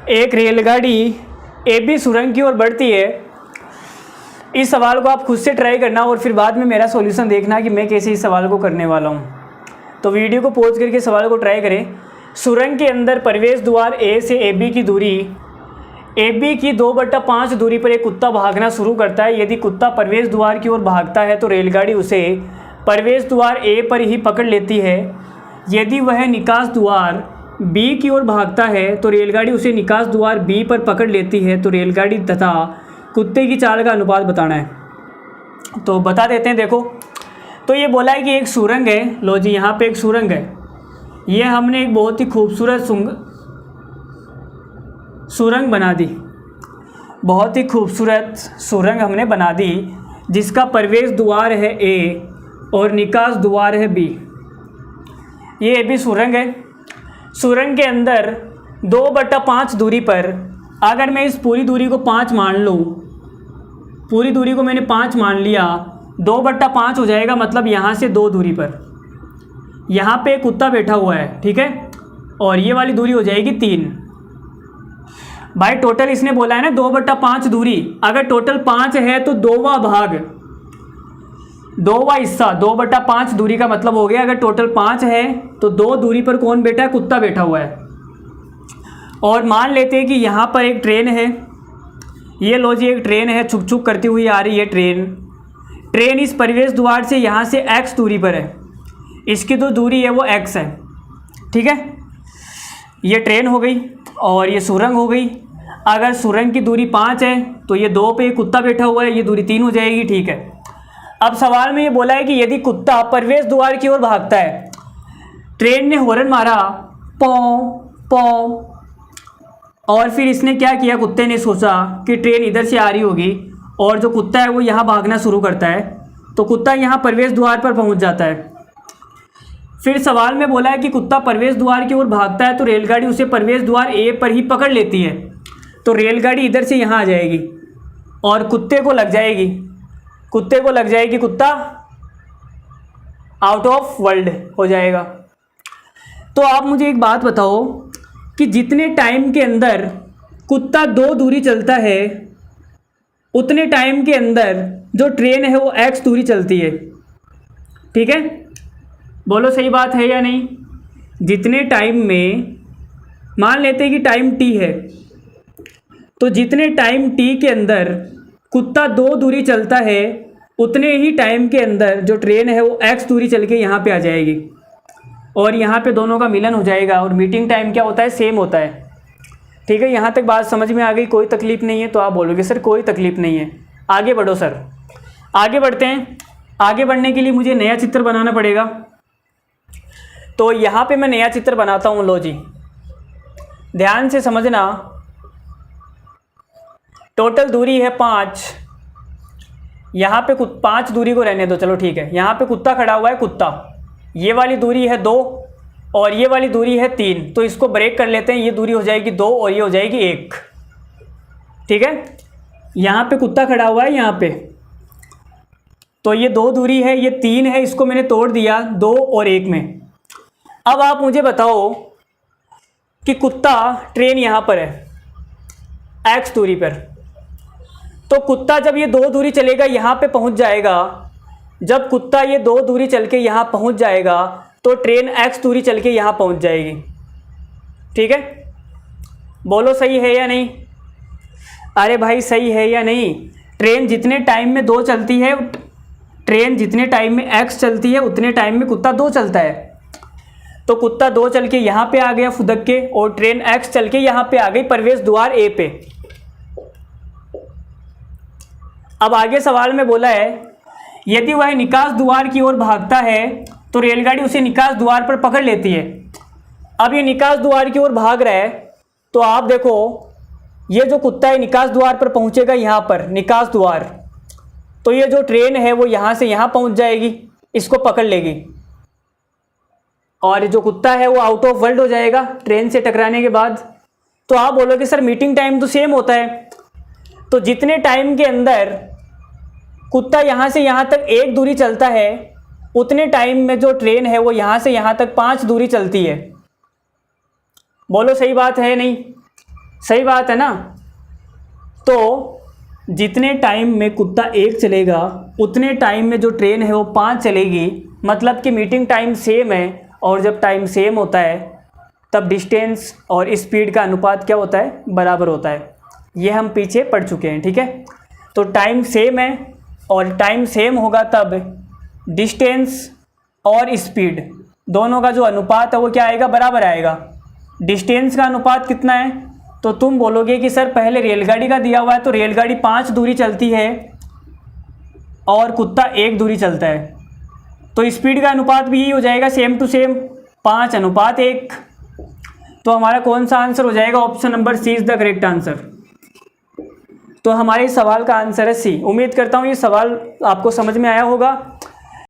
एक रेलगाड़ी AB सुरंग की ओर बढ़ती है। इस सवाल को आप खुद से ट्राई करना और फिर बाद में मेरा सॉल्यूशन देखना कि मैं कैसे इस सवाल को करने वाला हूँ। तो वीडियो को पॉज करके सवाल को ट्राई करें। सुरंग के अंदर प्रवेश द्वार A से AB की दूरी, AB की 2/5 दूरी पर एक कुत्ता भागना शुरू करता है। यदि कुत्ता प्रवेश द्वार की ओर भागता है तो रेलगाड़ी उसे प्रवेश द्वार A पर ही पकड़ लेती है। यदि वह निकास द्वार B की ओर भागता है तो रेलगाड़ी उसे निकास द्वार B पर पकड़ लेती है। तो रेलगाड़ी तथा कुत्ते की चाल का अनुपात बताना है। तो बता देते हैं। देखो, तो ये बोला है कि एक सुरंग है। लो जी, यहाँ पे एक सुरंग है। ये हमने एक बहुत ही खूबसूरत सुरंग बना दी। बहुत ही खूबसूरत सुरंग हमने बना दी जिसका प्रवेश द्वार है A और निकास द्वार है B। ये AB सुरंग है। सुरंग के अंदर 2/5 दूरी पर, अगर मैं इस पूरी दूरी को 5 मान लूँ, पूरी दूरी को मैंने 5 मान लिया, 2/5 हो जाएगा। मतलब यहाँ से 2 दूरी पर यहाँ पे एक कुत्ता बैठा हुआ है, ठीक है, और ये वाली दूरी हो जाएगी 3। भाई टोटल इसने बोला है ना 2/5 दूरी। अगर टोटल 5 है तो 2वां भाग, 2वां हिस्सा 2/5 दूरी का मतलब हो गया। अगर टोटल 5 है तो 2 दूरी पर कौन बैठा है? कुत्ता बैठा हुआ है। और मान लेते हैं कि यहाँ पर एक ट्रेन है। ये लो जी, एक ट्रेन है, छुक छुक करती हुई आ रही है ट्रेन इस प्रवेश द्वार से यहाँ से x दूरी पर है। इसकी जो दूरी है वो x है, ठीक है। ये ट्रेन हो गई और ये सुरंग हो गई। अगर सुरंग की दूरी 5 है तो ये 2 पे कुत्ता बैठा हुआ है, ये दूरी 3 हो जाएगी, ठीक है। अब सवाल में ये बोला है कि यदि कुत्ता प्रवेश द्वार की ओर भागता है, ट्रेन ने हॉर्न मारा पौ पौ, और फिर इसने क्या किया? कुत्ते ने सोचा कि ट्रेन इधर से आ रही होगी और जो कुत्ता है वो यहाँ भागना शुरू करता है। तो कुत्ता यहाँ प्रवेश द्वार पर पहुँच जाता है। फिर सवाल में बोला है कि कुत्ता प्रवेश द्वार की ओर भागता है तो रेलगाड़ी उसे प्रवेश द्वार A पर ही पकड़ लेती है। तो रेलगाड़ी इधर से यहाँ आ जाएगी और कुत्ते को लग जाएगी, कुत्ता आउट ऑफ वर्ल्ड हो जाएगा। तो आप मुझे एक बात बताओ कि जितने टाइम के अंदर कुत्ता 2 दूरी चलता है, उतने टाइम के अंदर जो ट्रेन है वो x दूरी चलती है, ठीक है। बोलो सही बात है या नहीं? जितने टाइम में, मान लेते हैं कि टाइम t है, तो जितने टाइम t के अंदर कुत्ता 2 दूरी चलता है, उतने ही टाइम के अंदर जो ट्रेन है वो x दूरी चल के यहाँ पे आ जाएगी और यहाँ पे दोनों का मिलन हो जाएगा। और मीटिंग टाइम क्या होता है? सेम होता है, ठीक है। यहाँ तक बात समझ में आ गई? कोई तकलीफ़ नहीं है? तो आप बोलोगे सर कोई तकलीफ़ नहीं है, आगे बढ़ो सर। आगे बढ़ते हैं। आगे बढ़ने के लिए मुझे नया चित्र बनाना पड़ेगा। तो यहाँ पे मैं नया चित्र बनाता हूँ। लो जी, ध्यान से समझना। टोटल दूरी है 5। यहाँ पे 5 दूरी को रहने दो, चलो ठीक है। यहाँ पे कुत्ता खड़ा हुआ है, कुत्ता, ये वाली दूरी है 2 और ये वाली दूरी है 3। तो इसको ब्रेक कर लेते हैं। ये दूरी हो जाएगी 2 और ये हो जाएगी 1, ठीक है। यहाँ पे कुत्ता खड़ा हुआ है, यहाँ पे, तो ये 2 दूरी है, ये 3 है, इसको मैंने तोड़ दिया 2 और 1 में। अब आप मुझे बताओ कि कुत्ता, ट्रेन यहाँ पर है x दूरी पर, तो कुत्ता जब ये 2 दूरी चलेगा यहाँ पे पहुँच जाएगा। जब कुत्ता ये 2 दूरी चल के यहाँ पहुँच जाएगा तो ट्रेन x दूरी चल के यहाँ पहुँच जाएगी, ठीक है। बोलो सही है या नहीं? अरे भाई सही है या नहीं? ट्रेन जितने टाइम में 2 चलती है, ट्रेन जितने टाइम में x चलती है उतने टाइम में कुत्ता 2 चलता है। तो कुत्ता 2 चल के यहाँ पे आ गया फुदक के, और ट्रेन x चल के यहाँ पे आ गई प्रवेश द्वार A पे। अब आगे सवाल में बोला है यदि वह निकास द्वार की ओर भागता है तो रेलगाड़ी उसे निकास द्वार पर पकड़ लेती है। अब ये निकास द्वार की ओर भाग रहा है, तो आप देखो ये जो कुत्ता है निकास द्वार पर पहुंचेगा, यहाँ पर निकास द्वार, तो ये जो ट्रेन है वो यहाँ से यहाँ पहुंच जाएगी, इसको पकड़ लेगी, और जो कुत्ता है वो आउट ऑफ वर्ल्ड हो जाएगा ट्रेन से टकराने के बाद। तो आप बोलोगे सर मीटिंग टाइम तो सेम होता है। तो जितने टाइम के अंदर कुत्ता यहाँ से यहाँ तक 1 दूरी चलता है, उतने टाइम में जो ट्रेन है वो यहाँ से यहाँ तक 5 दूरी चलती है। बोलो सही बात है नहीं? सही बात है ना। तो जितने टाइम में कुत्ता 1 चलेगा उतने टाइम में जो ट्रेन है वो 5 चलेगी, मतलब कि मीटिंग टाइम सेम है, और जब टाइम सेम होता है तब डिस्टेंस और स्पीड का अनुपात क्या होता है, बराबर होता है। ये हम पीछे पढ़ चुके हैं, ठीक है। तो टाइम सेम है और टाइम सेम होगा तब डिस्टेंस और स्पीड दोनों का जो अनुपात है वो क्या आएगा, बराबर आएगा। डिस्टेंस का अनुपात कितना है, तो तुम बोलोगे कि सर पहले रेलगाड़ी का दिया हुआ है तो रेलगाड़ी 5 दूरी चलती है और कुत्ता 1 दूरी चलता है, तो स्पीड का अनुपात भी यही हो जाएगा, सेम टू सेम 5:1। तो हमारा कौन सा आंसर हो जाएगा, option number C is the correct answer. तो हमारे इस सवाल का आंसर है सी। उम्मीद करता हूँ ये सवाल आपको समझ में आया होगा।